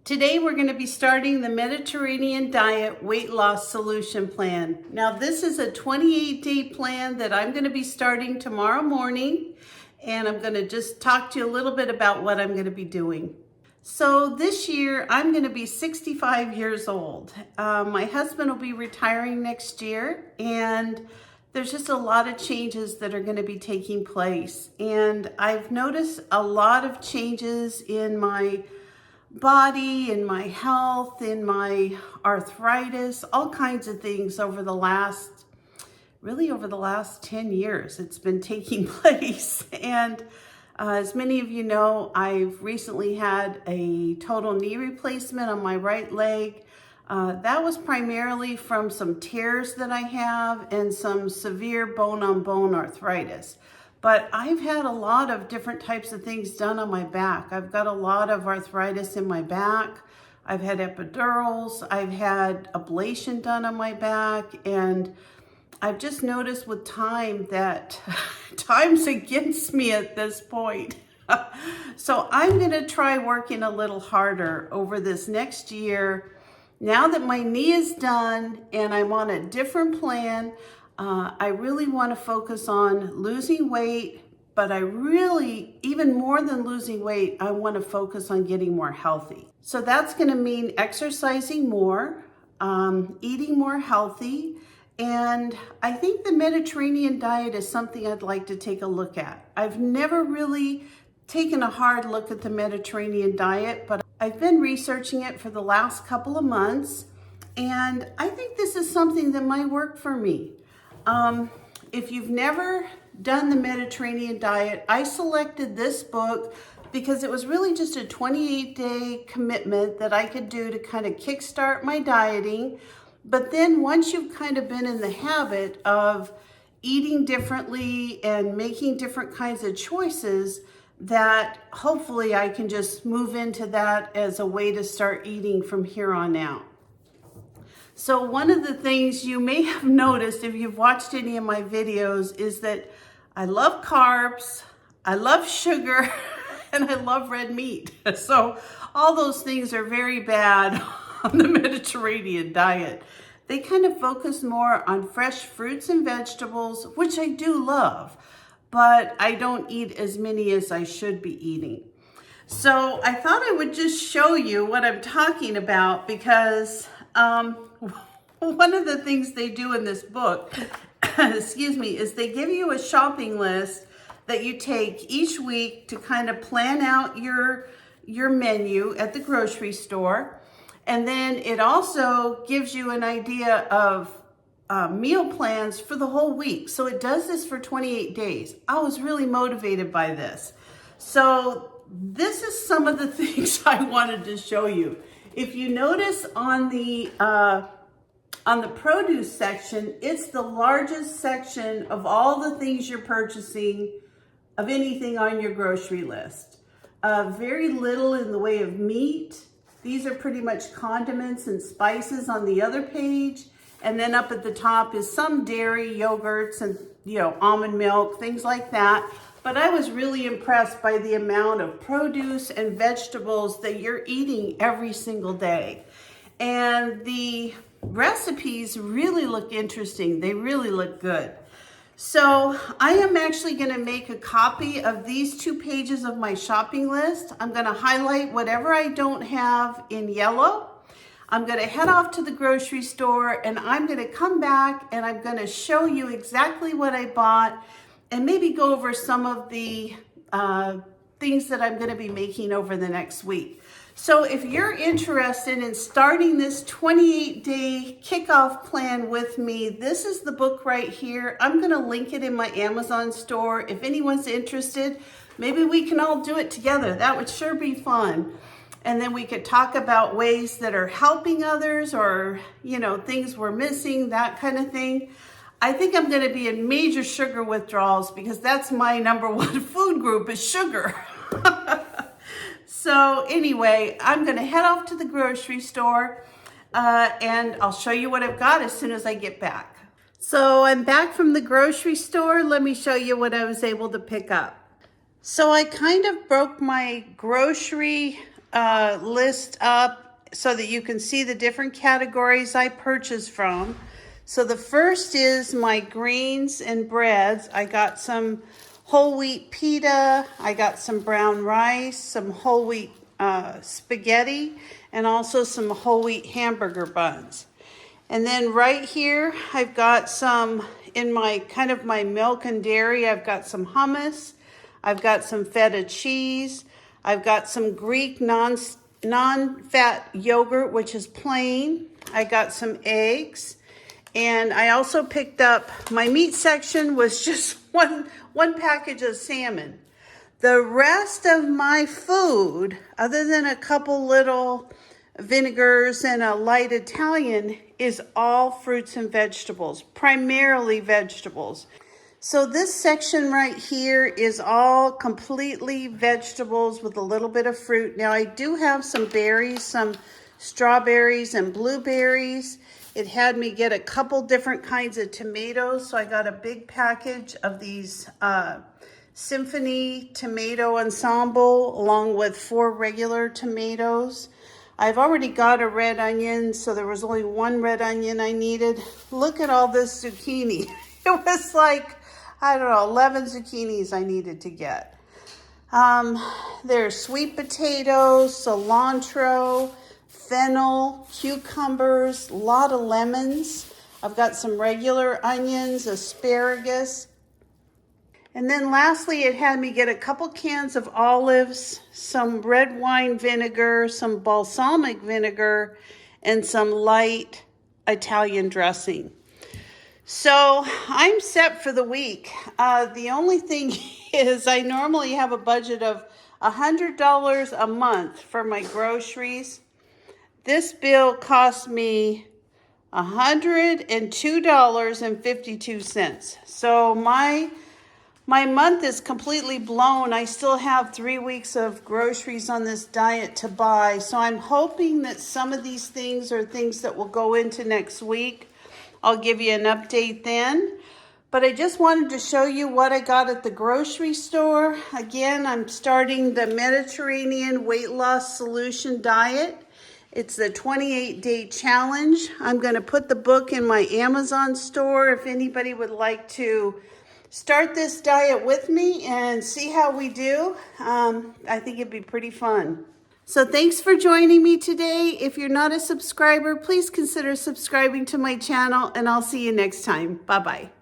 Today we're going to be starting the Mediterranean Diet Weight Loss Solution Plan. Now this is a 28-day plan that I'm going to be starting tomorrow morning, and I'm going to just talk to you a little bit about what I'm going to be doing. So this year I'm going to be 65 years old. My husband will be retiring next year, and there's just a lot of changes that are going to be taking place. And I've noticed a lot of changes in my body, in my health, in my arthritis, all kinds of things over the last 10 years. It's been taking place. And as many of you know, I've recently had a total knee replacement on my right leg. That was primarily from some tears that I have and some severe bone-on-bone arthritis. But I've had a lot of different types of things done on my back. I've got a lot of arthritis in my back. I've had epidurals. I've had ablation done on my back. And I've just noticed with time that time's against me at this point. So I'm going to try working a little harder over this next year. Now that my knee is done and I'm on a different plan, I really want to focus on losing weight, but I really, even more than losing weight, I want to focus on getting more healthy. So that's going to mean exercising more, eating more healthy, and I think the Mediterranean diet is something I'd like to take a look at. I've never really taken a hard look at the Mediterranean diet, but I've been researching it for the last couple of months, and I think this is something that might work for me. If you've never done the Mediterranean diet, I selected this book because it was really just a 28-day commitment that I could do to kind of kickstart my dieting. But then once you've kind of been in the habit of eating differently and making different kinds of choices, that hopefully I can just move into that as a way to start eating from here on out. So one of the things you may have noticed if you've watched any of my videos is that I love carbs, I love sugar, and I love red meat. So all those things are very bad on the Mediterranean diet. They kind of focus more on fresh fruits and vegetables, which I do love, but I don't eat as many as I should be eating. So I thought I would just show you what I'm talking about because one of the things they do in this book, excuse me, is they give you a shopping list that you take each week to kind of plan out your menu at the grocery store. And then it also gives you an idea of meal plans for the whole week. So it does this for 28 days. I was really motivated by this. So this is some of the things I wanted to show you. If you notice on the produce section, it's the largest section of all the things you're purchasing of anything on your grocery list. Very little in the way of meat. These are pretty much condiments and spices on the other page. And then up at the top is some dairy, yogurts, and almond milk, things like that. But I was really impressed by the amount of produce and vegetables that you're eating every single day. And the recipes really look interesting. They really look good. So I am actually going to make a copy of these 2 pages of my shopping list. I'm going to highlight whatever I don't have in yellow. I'm going to head off to the grocery store and I'm going to come back and I'm going to show you exactly what I bought and maybe go over some of the things that I'm going to be making over the next week. So if you're interested in starting this 28-day kickoff plan with me, this is the book right here. I'm going to link it in my Amazon store. If anyone's interested, maybe we can all do it together. That would sure be fun. And then we could talk about ways that are helping others or, things we're missing, that kind of thing. I think I'm going to be in major sugar withdrawals because that's my number one food group is sugar. So anyway, I'm going to head off to the grocery store and I'll show you what I've got as soon as I get back. So I'm back from the grocery store. Let me show you what I was able to pick up. So I kind of broke my grocery list up so that you can see the different categories I purchased from. So the first is my greens and breads. I got some whole wheat pita, I got some brown rice, some whole wheat spaghetti, and also some whole wheat hamburger buns. And then right here, I've got some, in my kind of my milk and dairy, I've got some hummus, I've got some feta cheese, I've got some Greek non-fat yogurt, which is plain. I got some eggs, and I also picked up, my meat section was just one package of salmon. The rest of my food, other than a couple little vinegars and a light Italian, is all fruits and vegetables, primarily vegetables. So this section right here is all completely vegetables with a little bit of fruit. Now I do have some berries, some strawberries and blueberries. It had me get a couple different kinds of tomatoes, so I got a big package of these Symphony Tomato Ensemble along with 4 regular tomatoes. I've already got a red onion, so there was only 1 red onion I needed. Look at all this zucchini. It was like, I don't know, 11 zucchinis I needed to get. There's sweet potatoes, cilantro, fennel, cucumbers, a lot of lemons. I've got some regular onions, asparagus. And then lastly, it had me get a couple cans of olives, some red wine vinegar, some balsamic vinegar, and some light Italian dressing. So I'm set for the week. The only thing is I normally have a budget of $100 a month for my groceries. This bill cost me $102.52. So my month is completely blown. I still have 3 weeks of groceries on this diet to buy. So I'm hoping that some of these things are things that will go into next week. I'll give you an update then. But I just wanted to show you what I got at the grocery store. Again, I'm starting the Mediterranean Weight Loss Solution Diet. It's the 28-day challenge. I'm going to put the book in my Amazon store if anybody would like to start this diet with me and see how we do. I think it'd be pretty fun. So thanks for joining me today. If you're not a subscriber, please consider subscribing to my channel, and I'll see you next time. Bye-bye.